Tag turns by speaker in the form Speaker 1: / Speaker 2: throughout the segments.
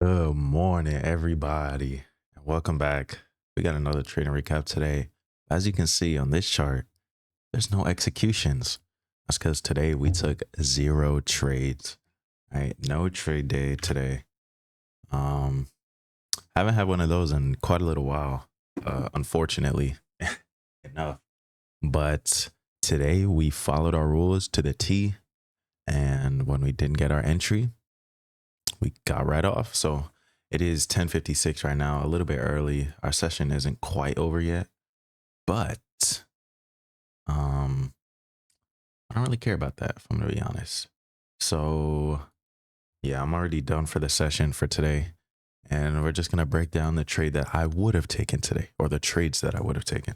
Speaker 1: Good morning, everybody, and welcome back. We got another trading recap today. As you can see on this chart, there's no executions. That's because today we took 0 trades. Right, no trade day today. Um, haven't had one of those in quite a little while, unfortunately enough. But today we followed our rules to the T, and when we didn't get our entry, we got right off. So it is 10:56 right now, a little bit early. Our session isn't quite over yet, but um I don't really care about that, if I'm gonna be honest. So yeah, I'm already done for the session for today. And we're just gonna break down the trade that I would have taken today, or the trades that I would have taken.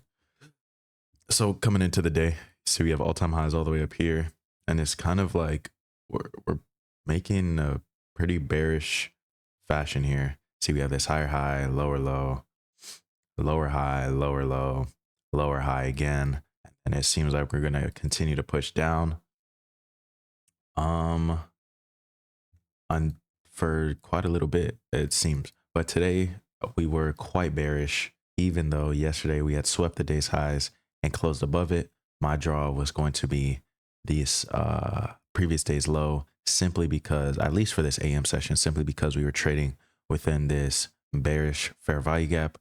Speaker 1: So coming into the day, so we have all-time highs all the way up here, and it's kind of like we're making a pretty bearish fashion here. See, we have this higher high, lower low, lower high, lower low, lower high again, and it seems like we're gonna continue to push down um on for quite a little bit, it seems. But today we were quite bearish, even though yesterday we had swept the day's highs and closed above it. My draw was going to be this previous day's low, simply because, at least for this AM session, simply because we were trading within this bearish fair value gap,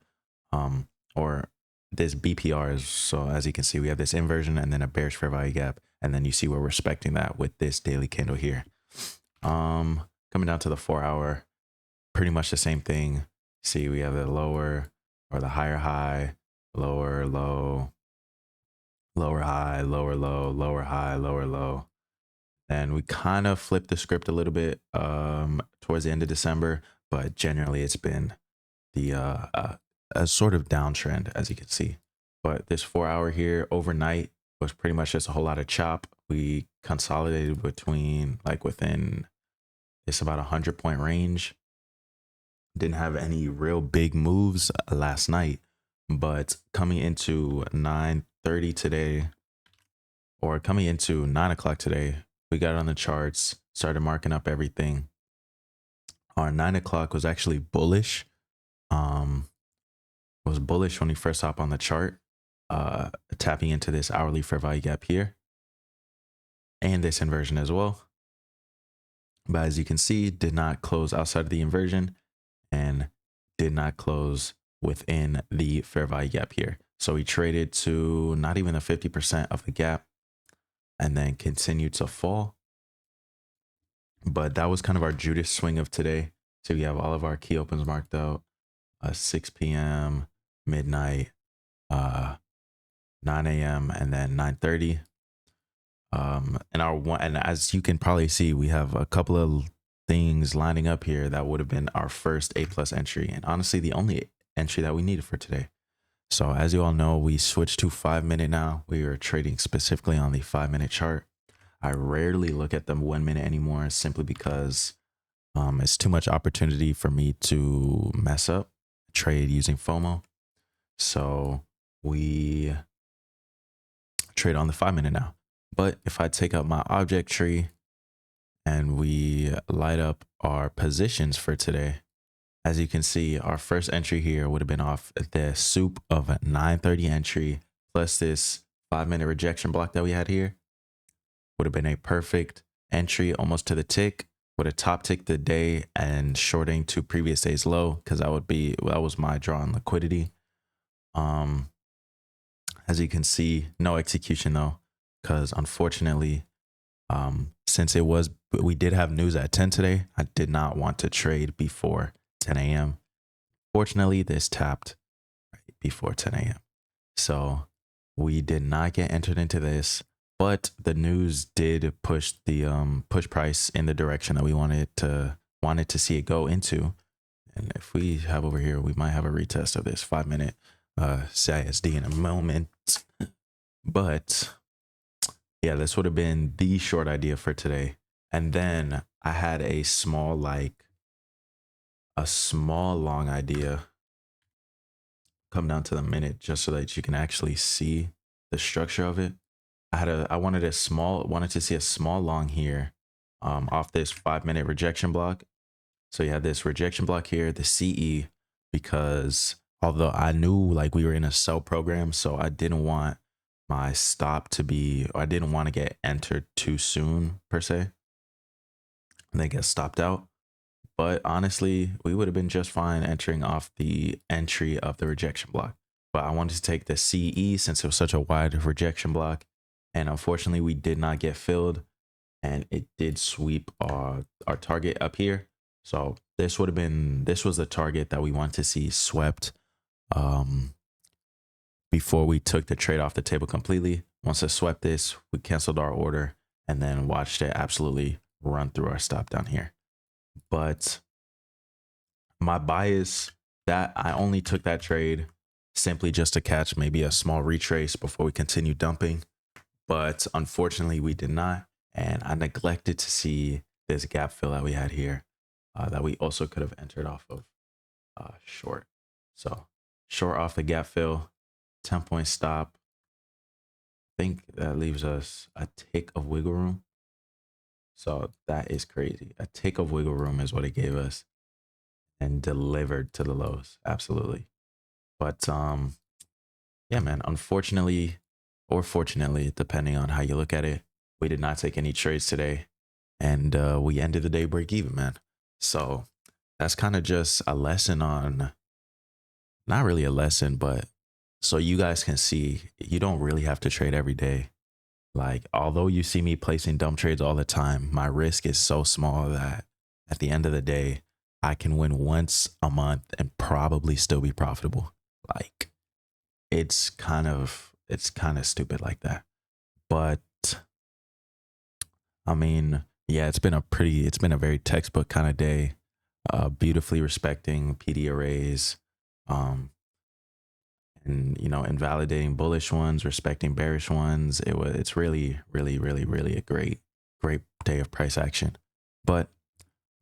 Speaker 1: or this BPR. So as you can see, we have this inversion and then a bearish fair value gap, and then you see we're respecting that with this daily candle here. Coming down to the 4 hour, pretty much the same thing. See, we have the lower or the higher high, lower low, lower high, lower low, lower high, lower low. And we kind of flipped the script a little bit towards the end of December, but generally it's been the a sort of downtrend, as you can see. But this 4 hour here overnight was pretty much just a whole lot of chop. We consolidated between, like, within it's about 100 point range. Didn't have any real big moves last night, but coming into 9:30 today, or coming into 9 o'clock today, we got on the charts, started marking up everything. Our 9 o'clock was actually bullish. Was bullish when we first hop on the chart, tapping into this hourly fair value gap here and this inversion as well. But as you can see, did not close outside of the inversion and did not close within the fair value gap here. So we traded to not even the 50% of the gap and then continued to fall. But that was kind of our Judas swing of today. So we have all of our key opens marked out, 6 p.m., midnight, 9 a.m., and then 9:30. And as you can probably see, we have a couple of things lining up here that would have been our first A+ entry, and honestly the only entry that we needed for today. So as you all know, we switched to 5 minute now. We are trading specifically on the 5 minute chart. I rarely look at the 1 minute anymore, simply because it's too much opportunity for me to mess up trade using FOMO. So we trade on the 5 minute now. But if I take out my object tree and we light up our positions for today, as you can see, our first entry here would have been off the soup of a 9:30 entry plus this 5 minute rejection block that we had here. Would have been a perfect entry, almost to the tick. Would have top ticked the day and shorting to previous day's low, because that was my draw on liquidity. As you can see, no execution though, because unfortunately, since we did have news at 10 today, I did not want to trade before 10 a.m. Fortunately, this tapped right before 10 a.m. So we did not get entered into this, but the news did push the push price in the direction that we wanted to see it go into. And if we have over here, we might have a retest of this 5 minute CISD in a moment. But yeah, this would have been the short idea for today. And then I had a small long idea come down to the minute, just so that you can actually see the structure of it. I wanted to see a small long here, off this 5 minute rejection block. So you have this rejection block here, the CE, because although I knew like we were in a sell program, so I didn't want my stop to be, or I didn't want to get entered too soon per se, and then get stopped out. But honestly, we would have been just fine entering off the entry of the rejection block. But I wanted to take the CE since it was such a wide rejection block. And unfortunately, we did not get filled, and it did sweep our target up here. So this would have been, this was the target that we want to see swept before we took the trade off the table completely. Once it swept this, we canceled our order and then watched it absolutely run through our stop down here. But my bias, that I only took that trade simply just to catch maybe a small retrace before we continue dumping. But unfortunately, we did not. And I neglected to see this gap fill that we had here that we also could have entered off of short. So short off the gap fill, 10-point stop. I think that leaves us a tick of wiggle room. So that is crazy. A tick of wiggle room is what it gave us and delivered to the lows. Absolutely. But yeah, man, unfortunately or fortunately, depending on how you look at it, we did not take any trades today, and we ended the day break even, man. So that's kind of just a lesson on, not really a lesson, but so you guys can see you don't really have to trade every day. Like, although you see me placing dumb trades all the time, my risk is so small that at the end of the day, I can win once a month and probably still be profitable. Like, it's kind of stupid like that. But I mean, yeah, it's been a very textbook kind of day. Beautifully respecting PD arrays, and invalidating bullish ones, respecting bearish ones. It's really a great day of price action. But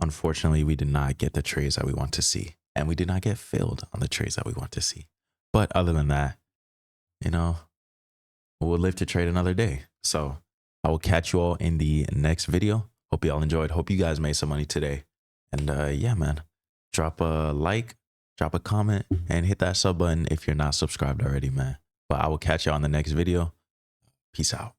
Speaker 1: unfortunately, we did not get the trades that we want to see, and we did not get filled on the trades that we want to see. But other than that, we'll live to trade another day. So I will catch you all in the next video. Hope you all enjoyed. Hope you guys made some money today. And yeah, man, drop a like, drop a comment, and hit that sub button if you're not subscribed already, man. But I will catch you on the next video. Peace out.